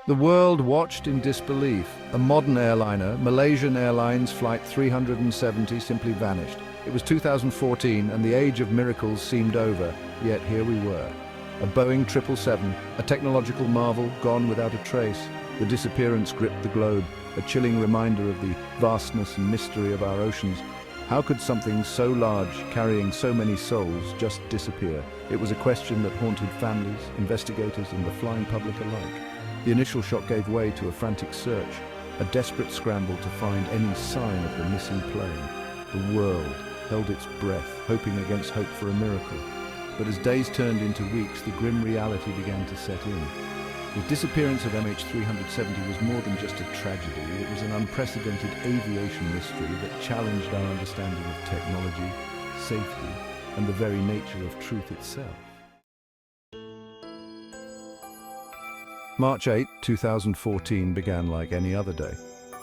The world watched in disbelief. A modern airliner, Malaysian Airlines Flight 370, simply vanished. It was 2014 and the age of miracles seemed over, yet here we were. A Boeing 777, a technological marvel gone without a trace. The disappearance gripped the globe, a chilling reminder of the vastness and mystery of our oceans. How could something so large, carrying so many souls, just disappear? It was a question that haunted families, investigators, and the flying public alike. The initial shock gave way to a frantic search, a desperate scramble to find any sign of the missing plane. The world held its breath, hoping against hope for a miracle. But as days turned into weeks, the grim reality began to set in. The disappearance of MH370 was more than just a tragedy. It was an unprecedented aviation mystery that challenged our understanding of technology, safety, and the very nature of truth itself. March 8, 2014 began like any other day.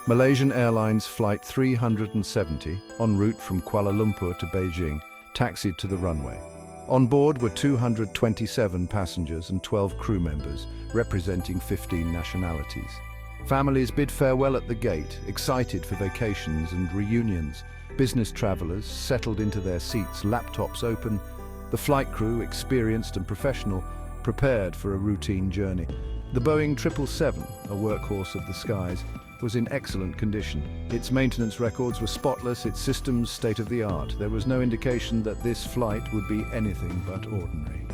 Malaysian Airlines Flight 370, en route from Kuala Lumpur to Beijing, taxied to the runway. On board were 227 passengers and 12 crew members, representing 15 nationalities. Families bid farewell at the gate, excited for vacations and reunions. Business travelers settled into their seats, laptops open. The flight crew, experienced and professional, prepared for a routine journey. The Boeing 777, a workhorse of the skies, was in excellent condition. Its maintenance records were spotless, its systems state-of-the-art. There was no indication that this flight would be anything but ordinary.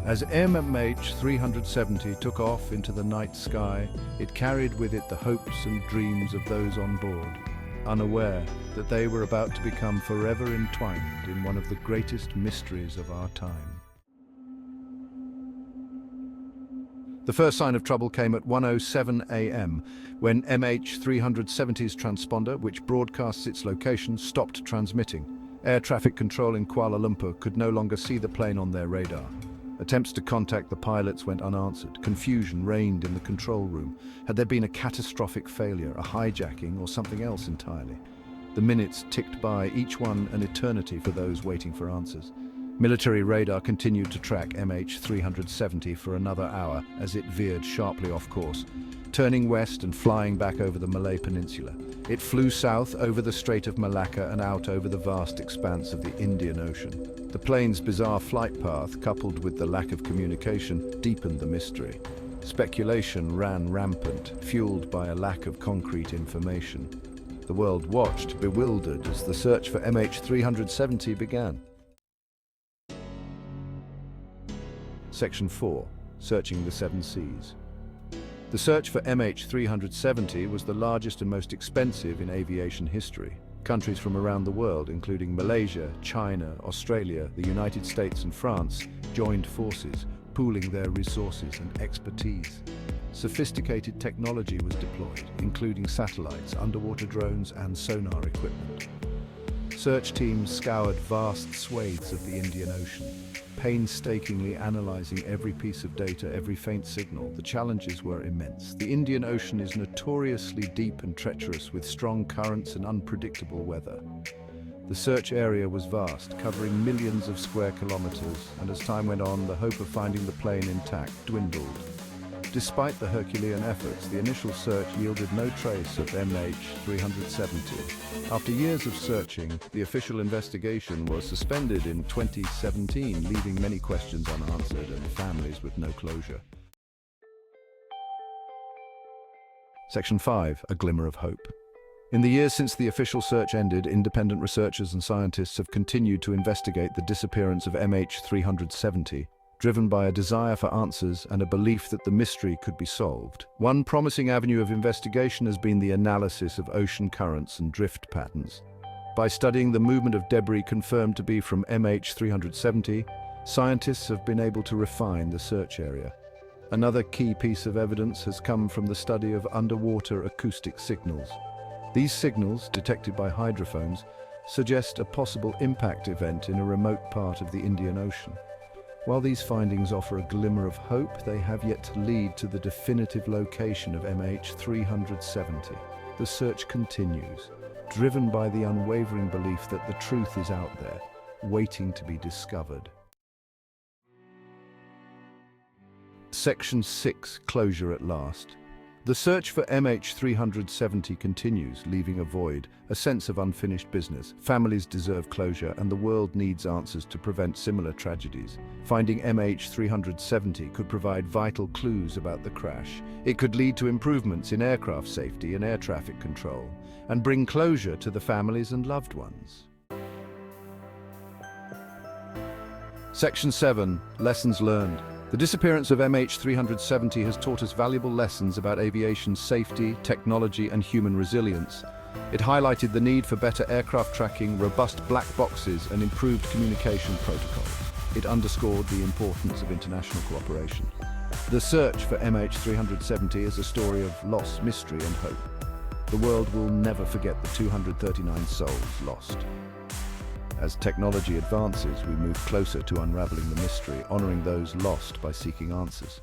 As MH370 took off into the night sky, it carried with it the hopes and dreams of those on board, unaware that they were about to become forever entwined in one of the greatest mysteries of our time. The first sign of trouble came at 1:07 a.m. when MH370's transponder, which broadcasts its location, stopped transmitting. Air traffic control in Kuala Lumpur could no longer see the plane on their radar. Attempts to contact the pilots went unanswered. Confusion reigned in the control room. Had there been a catastrophic failure, a hijacking, or something else entirely? The minutes ticked by, each one an eternity for those waiting for answers. Military radar continued to track MH370 for another hour as it veered sharply off course, turning west and flying back over the Malay Peninsula. It flew south over the Strait of Malacca and out over the vast expanse of the Indian Ocean. The plane's bizarre flight path, coupled with the lack of communication, deepened the mystery. Speculation ran rampant, fueled by a lack of concrete information. The world watched, bewildered, as the search for MH370 began. Section 4. Searching the Seven Seas. The search for MH370 was the largest and most expensive in aviation history. Countries from around the world, including Malaysia, China, Australia, the United States and France, joined forces, pooling their resources and expertise. Sophisticated technology was deployed, including satellites, underwater drones and sonar equipment. Search teams scoured vast swathes of the Indian Ocean, painstakingly analyzing every piece of data, every faint signal. The challenges were immense. The Indian Ocean is notoriously deep and treacherous, with strong currents and unpredictable weather. The search area was vast, covering millions of square kilometers, and as time went on, the hope of finding the plane intact dwindled. Despite the Herculean efforts, the initial search yielded no trace of MH370. After years of searching, the official investigation was suspended in 2017, leaving many questions unanswered and families with no closure. Section 5. A glimmer of hope. In the years since the official search ended, independent researchers and scientists have continued to investigate the disappearance of MH370, driven by a desire for answers and a belief that the mystery could be solved. One promising avenue of investigation has been the analysis of ocean currents and drift patterns. By studying the movement of debris confirmed to be from MH370, scientists have been able to refine the search area. Another key piece of evidence has come from the study of underwater acoustic signals. These signals, detected by hydrophones, suggest a possible impact event in a remote part of the Indian Ocean. While these findings offer a glimmer of hope, they have yet to lead to the definitive location of MH370. The search continues, driven by the unwavering belief that the truth is out there, waiting to be discovered. Section 6. Closure at last. The search for MH370 continues, leaving a void, a sense of unfinished business. Families deserve closure, and the world needs answers to prevent similar tragedies. Finding MH370 could provide vital clues about the crash. It could lead to improvements in aircraft safety and air traffic control, and bring closure to the families and loved ones. Section 7. Lessons learned. The disappearance of MH370 has taught us valuable lessons about aviation safety, technology, and human resilience. It highlighted the need for better aircraft tracking, robust black boxes, and improved communication protocols. It underscored the importance of international cooperation. The search for MH370 is a story of loss, mystery, and hope. The world will never forget the 239 souls lost. As technology advances, we move closer to unraveling the mystery, honoring those lost by seeking answers.